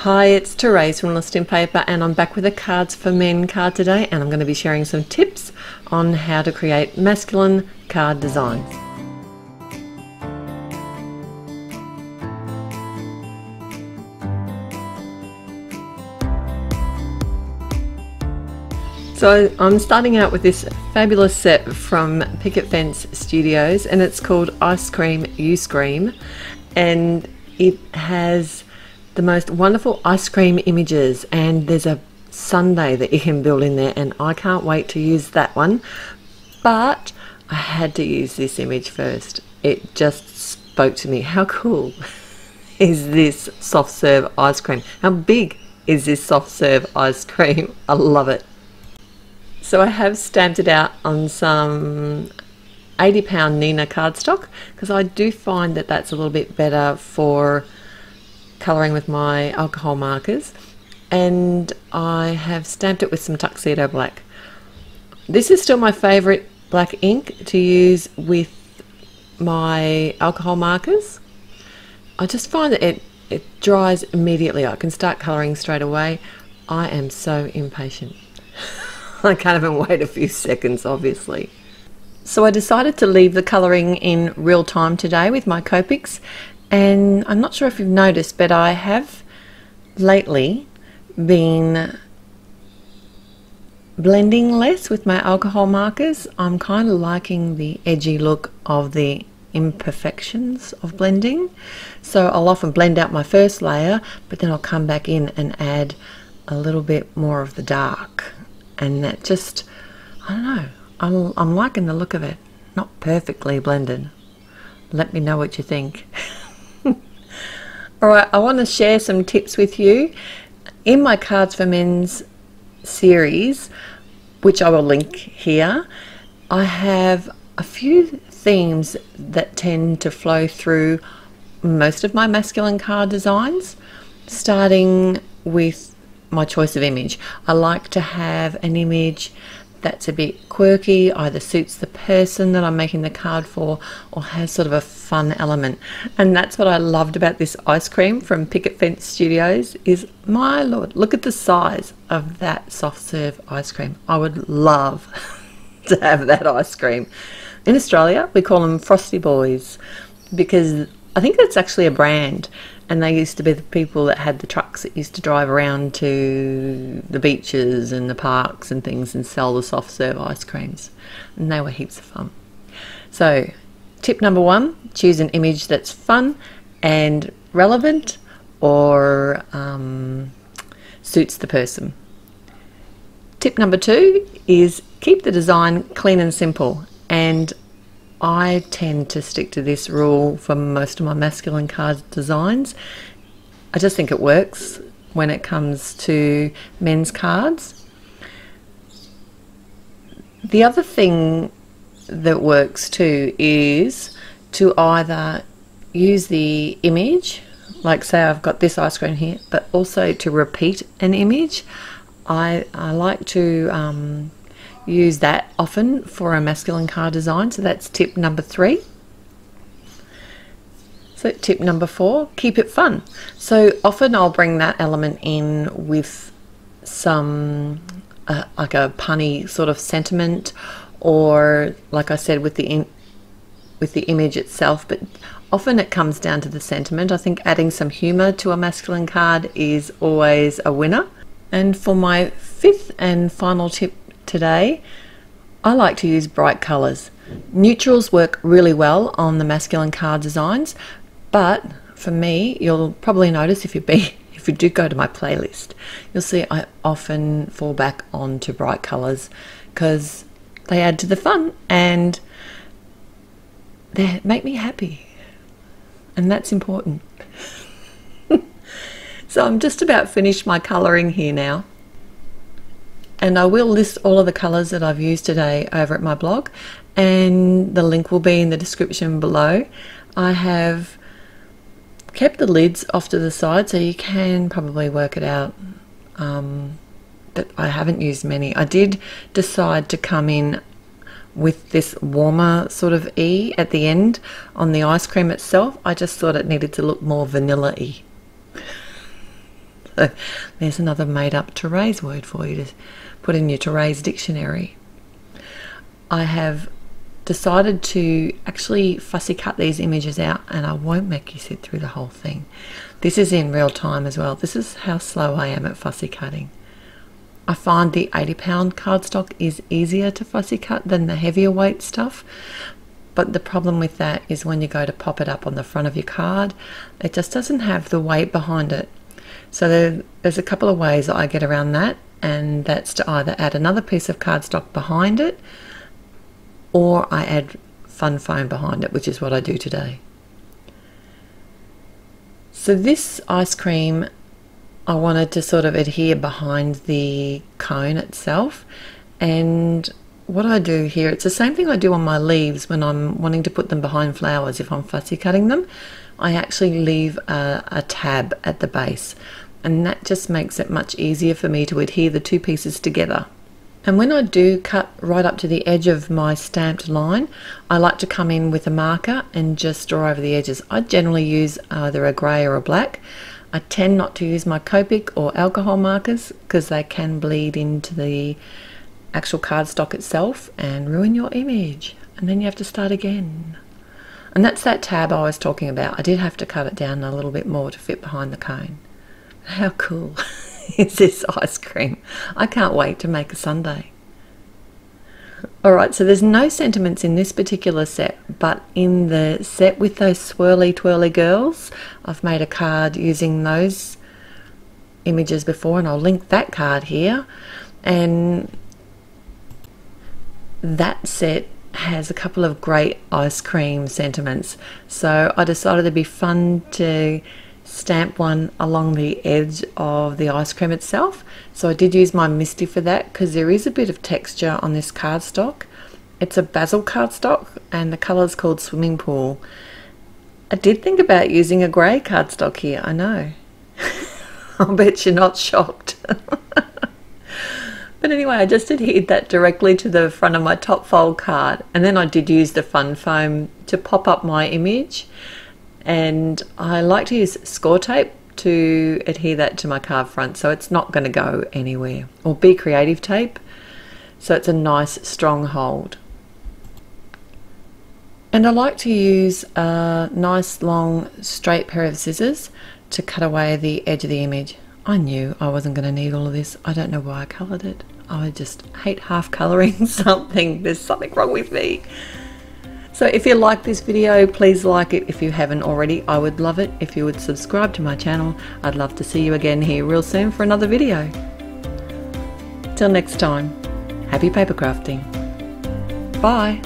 Hi, it's Therese from Lostinpaper, and I'm back with a Cards for Men card today, and I'm going to be sharing some tips on how to create masculine card designs. So I'm starting out with this fabulous set from Picket Fence Studios, and it's called Ice Cream You Scream, and it has the most wonderful ice cream images, and there's a sundae that you can build in there, and I can't wait to use that one. But I had to use this image first. It just spoke to me. How cool is this soft serve ice cream? How big is this soft serve ice cream? I love it. So I have stamped it out on some 80-pound Nina cardstock, because I do find that that's a little bit better for colouring with my alcohol markers, and I have stamped it with some tuxedo black. This is still my favourite black ink to use with my alcohol markers. I just find that it dries immediately. I can start colouring straight away. I am so impatient. I can't even wait a few seconds, obviously. So I decided to leave the colouring in real time today with my Copics. And I'm not sure if you've noticed, but I have lately been blending less with my alcohol markers. I'm kind of liking the edgy look of the imperfections of blending. So I'll often blend out my first layer, but then I'll come back in and add a little bit more of the dark. And that just, I don't know, I'm liking the look of it. Not perfectly blended. Let me know what you think. Alright, I want to share some tips with you. In my Cards for Men's series, which I will link here, I have a few themes that tend to flow through most of my masculine card designs, starting with my choice of image. I like to have an image that's a bit quirky, either suits the person that I'm making the card for or has sort of a fun element. And that's what I loved about this ice cream from Picket Fence Studios is, my lord, look at the size of that soft serve ice cream. I would love to have that ice cream. In Australia, we call them Frosty Boys, because I think that's actually a brand, and they used to be the people that had the trucks that used to drive around to the beaches and the parks and things and sell the soft serve ice creams, and they were heaps of fun. So tip number one, choose an image that's fun and relevant or suits the person. Tip number two is keep the design clean and simple, and I tend to stick to this rule for most of my masculine card designs. I just think it works when it comes to men's cards. The other thing that works too is to either use the image, like say I've got this ice cream here, but also to repeat an image. I like to use that often for a masculine card design, so that's tip number three. So tip number four, keep it fun. So often I'll bring that element in with some like a punny sort of sentiment, or like I said with the image itself, but often it comes down to the sentiment. I think adding some humor to a masculine card is always a winner. And for my fifth and final tip today, I like to use bright colours. Neutrals work really well on the masculine card designs, but for me, you'll probably notice if you do go to my playlist, you'll see I often fall back onto bright colours because they add to the fun and they make me happy, and that's important. So I'm just about finished my colouring here now. And I will list all of the colours that I've used today over at my blog, and the link will be in the description below. I have kept the lids off to the side so you can probably work it out, but I haven't used many. I did decide to come in with this warmer sort of E at the end on the ice cream itself. I just thought it needed to look more vanilla-y. So there's another made up Therese word for you to put in your Therese dictionary. I have decided to actually fussy cut these images out, and I won't make you sit through the whole thing. This is in real time as well. This is how slow I am at fussy cutting. I find the 80-pound cardstock is easier to fussy cut than the heavier weight stuff, but the problem with that is when you go to pop it up on the front of your card, it just doesn't have the weight behind it. So there's a couple of ways that I get around that, and that's to either add another piece of cardstock behind it, or I add fun foam behind it, which is what I do today. So this ice cream, I wanted to sort of adhere behind the cone itself, and what I do here, it's the same thing I do on my leaves when I'm wanting to put them behind flowers. If I'm fussy cutting them, I actually leave a tab at the base, and that just makes it much easier for me to adhere the two pieces together. And when I do cut right up to the edge of my stamped line, I like to come in with a marker and just draw over the edges. I generally use either a grey or a black. I tend not to use my Copic or alcohol markers because they can bleed into the actual cardstock itself and ruin your image, and then you have to start again. And that's that tab I was talking about. I did have to cut it down a little bit more to fit behind the cone. How cool is this ice cream? I can't wait to make a sundae. Alright, so there's no sentiments in this particular set, but in the set with those swirly twirly girls, I've made a card using those images before, and I'll link that card here. And that set has a couple of great ice cream sentiments, so I decided it'd be fun to stamp one along the edge of the ice cream itself. So I did use my Misty for that because there is a bit of texture on this cardstock. It's a basil cardstock and the colour is called Swimming Pool. I did think about using a grey cardstock here, I know. I'll bet you're not shocked. But anyway, I just adhered that directly to the front of my top fold card, and then I did use the fun foam to pop up my image, and I like to use score tape to adhere that to my card front so it's not going to go anywhere, or Be Creative tape so it's a nice strong hold. And I like to use a nice long straight pair of scissors to cut away the edge of the image. I knew I wasn't going to need all of this. I don't know why I coloured it. I just hate half colouring something. There's something wrong with me. So if you like this video, please like it. If you haven't already, I would love it if you would subscribe to my channel. I'd love to see you again here real soon for another video. Till next time, happy paper crafting. Bye.